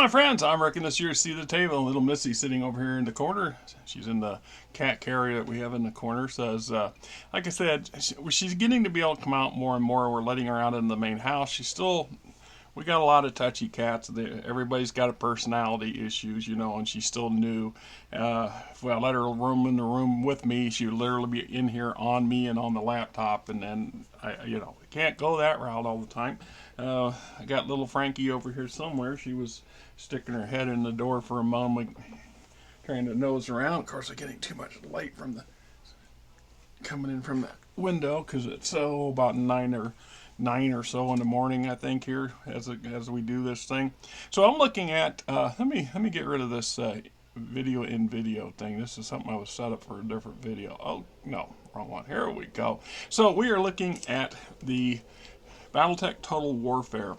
my friends, I'm Rick, and this year's seat at the table. Little Missy sitting over here in the corner. She's in the cat carrier that we have in the corner. Says, like I said, she's getting to be able to come out more and more. We're letting her out in the main house. We got a lot of touchy cats. Everybody's got a personality issues, and she's still new. If I let her room in the room with me, she would literally be in here on me and on the laptop, and then we can't go that route all the time. I got little Frankie over here somewhere. She was sticking her head in the door for a moment, trying to nose around. Of course, I'm getting too much light coming in from the window because it's about 9 or so in the morning, I think, here as we do this thing. So I'm looking at let me get rid of this video in video thing. This is something I was set up for a different video. Oh no, wrong one. Here we go. So we are looking at the BattleTech Total Warfare.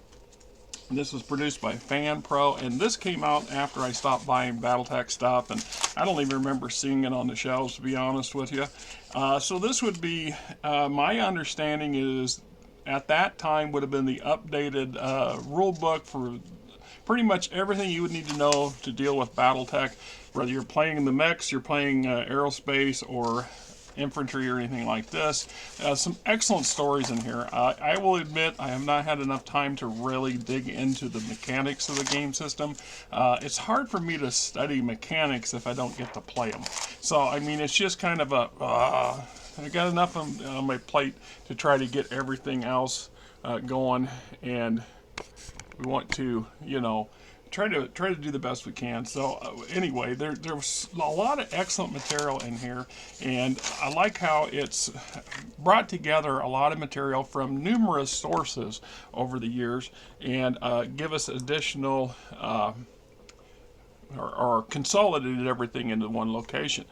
This was produced by FanPro, and this came out after I stopped buying BattleTech stuff, and I don't even remember seeing it on the shelves, to be honest with you. So this would be, my understanding is, at that time would have been the updated rule book for pretty much everything you would need to know to deal with BattleTech, whether you're playing the mechs, you're playing aerospace, or infantry or anything like this. Some excellent stories in here. I will admit I have not had enough time to really dig into the mechanics of the game system. It's hard for me to study mechanics if I don't get to play them. So I mean, it's just kind of I got enough on my plate to try to get everything else going, and we want to try to do the best we can. So anyway, there was a lot of excellent material in here, and I like how it's brought together a lot of material from numerous sources over the years, and give us additional or consolidated everything into one location.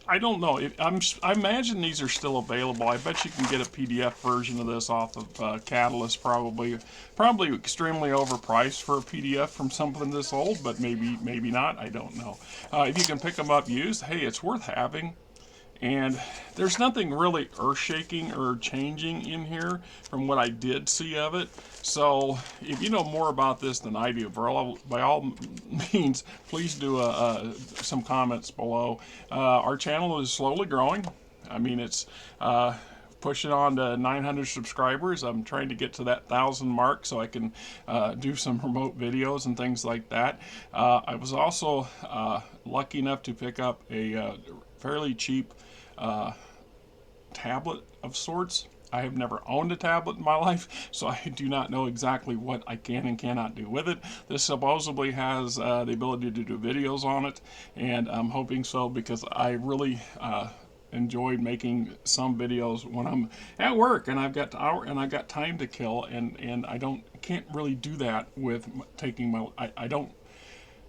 I don't know. I imagine these are still available. I bet you can get a PDF version of this off of Catalyst, probably extremely overpriced for a PDF from something this old, but maybe not. I don't know. If you can pick them up used, hey, it's worth having. And there's nothing really earth-shaking or changing in here from what I did see of it. So if you know more about this than I do, by all means, please do some comments below. Our channel is slowly growing. I mean, it's pushing on to 900 subscribers. I'm trying to get to that 1,000 mark so I can do some remote videos and things like that. I was also lucky enough to pick up a fairly cheap tablet of sorts. I have never owned a tablet in my life, so I do not know exactly what I can and cannot do with it. This supposedly has the ability to do videos on it, and I'm hoping so, because I really enjoyed making some videos when I'm at work and I've got time to kill, and can't really do that with taking my I don't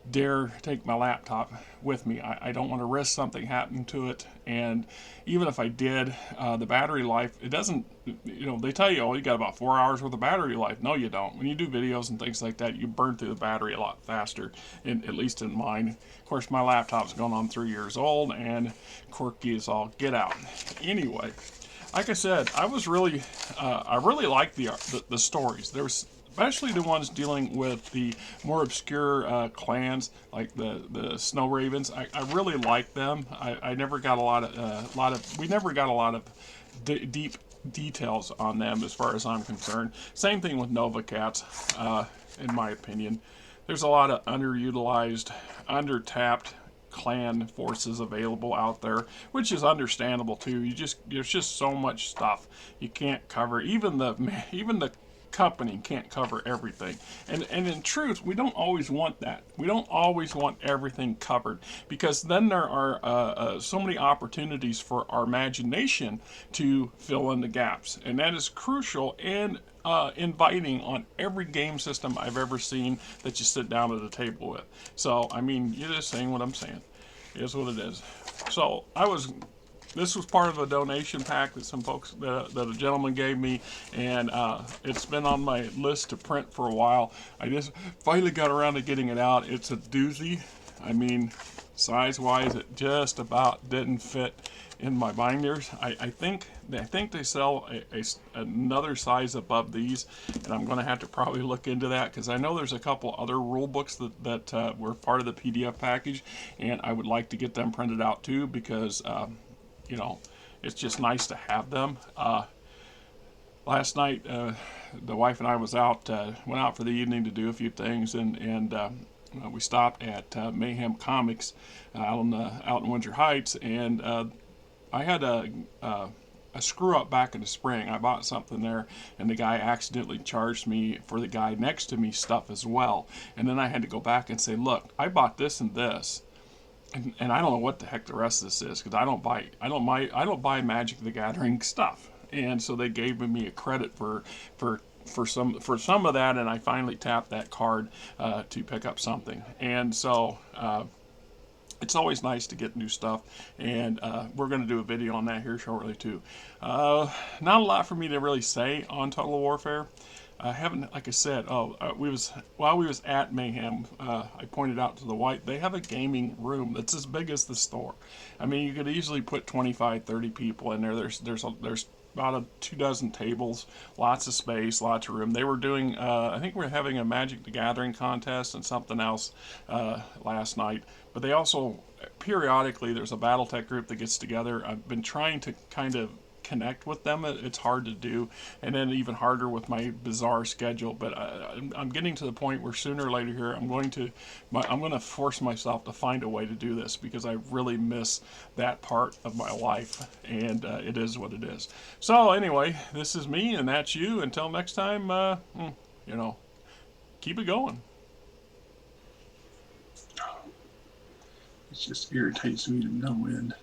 dare take my laptop with me. I don't want to risk something happening to it, and even if I did, the battery life, it doesn't, they tell you, oh, you got about 4 hours worth of battery life. No, you don't. When you do videos and things like that, you burn through the battery a lot faster, at least in mine. Of course, my laptop's going on 3 years old, and quirky as all get out. Anyway, like I said, I really liked the stories. Especially the ones dealing with the more obscure clans, like the Snow Ravens. I really like them. I never got we never got a lot of deep details on them, as far as I'm concerned. Same thing with Nova Cats, in my opinion. There's a lot of underutilized, undertapped clan forces available out there, which is understandable too. There's just so much stuff you can't cover. Even the company can't cover everything, and in truth, we don't always want that. We don't always want everything covered, because then there are so many opportunities for our imagination to fill in the gaps, and that is crucial and inviting on every game system I've ever seen that you sit down at a table with. So I mean, you're just saying what I'm saying. It is what it is. So this was part of a donation pack that some folks, that a gentleman gave me, and it's been on my list to print for a while. I just finally got around to getting it out. It's a doozy. I mean, size-wise, it just about didn't fit in my binders. I think they sell another size above these, and I'm going to have to probably look into that, because I know there's a couple other rule books that were part of the PDF package, and I would like to get them printed out too, because you know, it's just nice to have them. Last night, the wife and I went out for the evening to do a few things, and we stopped at Mayhem Comics out in Windsor Heights, and I had a screw up back in the spring. I bought something there, and the guy accidentally charged me for the guy next to me stuff as well. And then I had to go back and say, look, I bought this and this, and I don't know what the heck the rest of this is, because I don't buy Magic the Gathering stuff. And so they gave me a credit for some of that, and I finally tapped that card to pick up something. And so it's always nice to get new stuff, and we're going to do a video on that here shortly too. Not a lot for me to really say on Total Warfare. I haven't, like I said, while we was at Mayhem, I pointed out to the wife, they have a gaming room that's as big as the store. I mean, you could easily put 25, 30 people in there. There's about 24 tables, lots of space, lots of room. They were doing, I think we're having a Magic the Gathering contest and something else last night. But they also, periodically, there's a BattleTech group that gets together. I've been trying to kind of connect with them. It's hard to do, and then even harder with my bizarre schedule. But I'm getting to the point where sooner or later here I'm going to force myself to find a way to do this, because I really miss that part of my life, and it is what it is. So anyway, this is me, and that's you. Until next time, you know, keep it going. It just irritates me to no end.